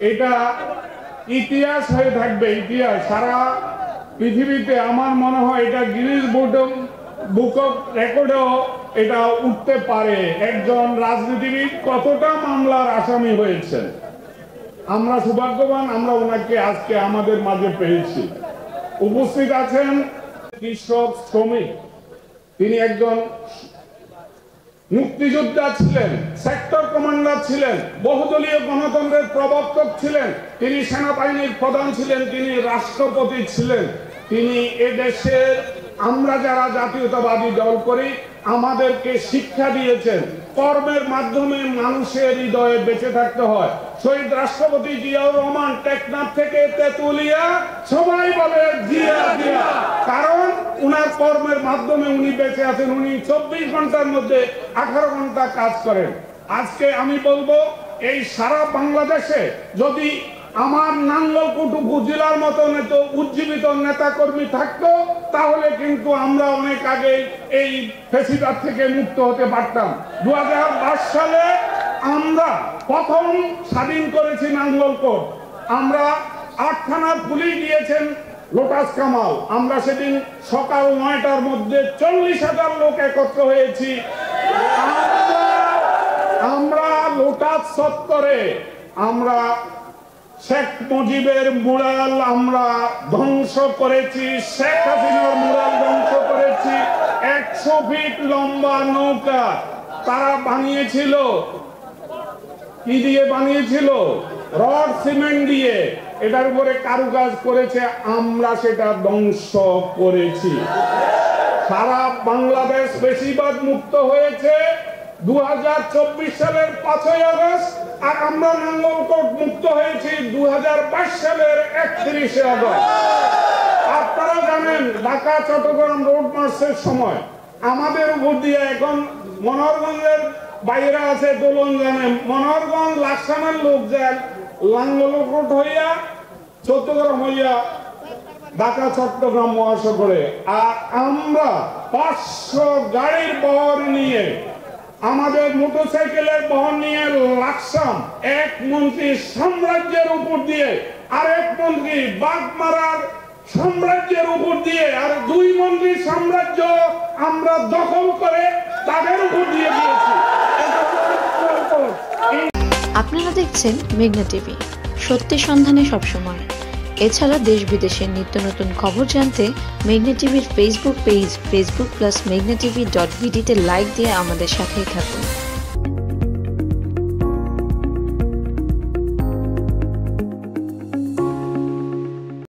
এটা ইতিহাস হয়ে থাকবে, ইতিহাস সারা পৃথিবীতে। আমার মনে হয় এটা গিনিস বুক অফ রেকর্ডেও এটা উঠতে পারে, একজন রাজনীতিবিদ কতটা মামলার আসামি হয়েছেন। আমরা সৌভাগ্যবান, আমরা ওনাকে আজকে আমাদের মাঝে পেয়েছি। উপস্থিত আছেন কৃষক শ্রমিক, তিনি একজন মুক্তিযোদ্ধা ছিলেন, সেক্টর কমান্ডার ছিলেন, বহুদলীয় গণতন্ত্রের প্রবর্তক ছিলেন, তিনি সেনাবাহিনীর প্রধান ছিলেন, তিনি রাষ্ট্রপতি ছিলেন। তিনি এদেশের আমরা যারা জাতীয়তাবাদী দল করি আমাদেরকে শিক্ষা দিয়েছেন কর্মের মাধ্যমে মানুষের হৃদয়ে বেঁচে থাকতে হয়। শহীদ রাষ্ট্রপতি জিয়াউর রহমান টেকনাফ থেকে তেতুলিয়া সবাই বলে জিয়া জিয়া, কারণ উনার কর্মের মাধ্যমে উনি বেঁচে আছেন। উনি 24 ঘন্টার মধ্যে 18 ঘন্টা কাজ করেন। আজকে আমি বলবো এই সারা বাংলাদেশে যদি আমার নাঙ্গলকোট উপজেলার মতন এত উজ্জীবিত নেতা কর্মী থাকতো তাহলে কিন্তু আমরা অনেক আগে এই ফেসিবাদ থেকে মুক্ত হতে পারতাম। 2005 সালে আমরা প্রথম স্বাধীন করেছি নাঙ্গলকোট। আমরা 8 থানার পুলিশ দিয়েছেন লোটাস কামাল। আমরা সেদিন সকাল 9টার মধ্যে 40,000 লোক একত্র হয়েছি। আমরা লোটাস চত্বরে আমরা শেখ মুজিবের মুরাল আমরা ধ্বংস করেছি, শেখ হাসিনার মুরাল ধ্বংস করেছি। 100 ফিট লম্বা নৌকা তারা বানিয়েছিল, কি দিয়ে বানিয়েছিল? রড সিমেন্ট দিয়ে। এটার উপরে কারুকাজ করেছে, আমরা সেটা ধ্বংস করেছি। সারা বাংলাদেশ বেশিরভাগ মুক্ত হয়েছে 2024 সালের 5ই আগস্ট, আর আমরা নাঙ্গলকোট মুক্ত হয়েছি 2022 সালের 31শে আগস্ট। আপনারা জানেন ঢাকা চট্টগ্রাম রোড মার্চের সময় আমাদের উপর দিয়ে এখন মনোহরগঞ্জের বাইরে আছে দোলন, জানেন মনোহরগঞ্জ লাকসামের লোক যান নাঙ্গলকোট হইয়া চট্টগ্রাম হইয়া ঢাকা চট্টগ্রাম মহাসড়কে। আর আমরা 500 গাড়ির বহর নিয়ে, আমাদের মোটরসাইকেলের বহর নিয়ে লাকসাম, এক মন্ত্রী সাম্রাজ্যের উপর দিয়ে, আরেক মন্ত্রী বাগমারার সাম্রাজ্যের উপর দিয়ে, আর 2 মন্ত্রী সাম্রাজ্য আমরা দখল করে তাদের উপর দিয়ে দিয়েছি। আপনারা দেখছেন মেঘনা টিভি, সত্যি সন্ধানে সবসময়। এছাড়া দেশ বিদেশের নিত্য নতুন খবর জানতে মেঘনা টিভির ফেসবুক পেজ facebook+meghna tv.bd তে লাইক দিয়ে আমাদের সাথেই থাকুন।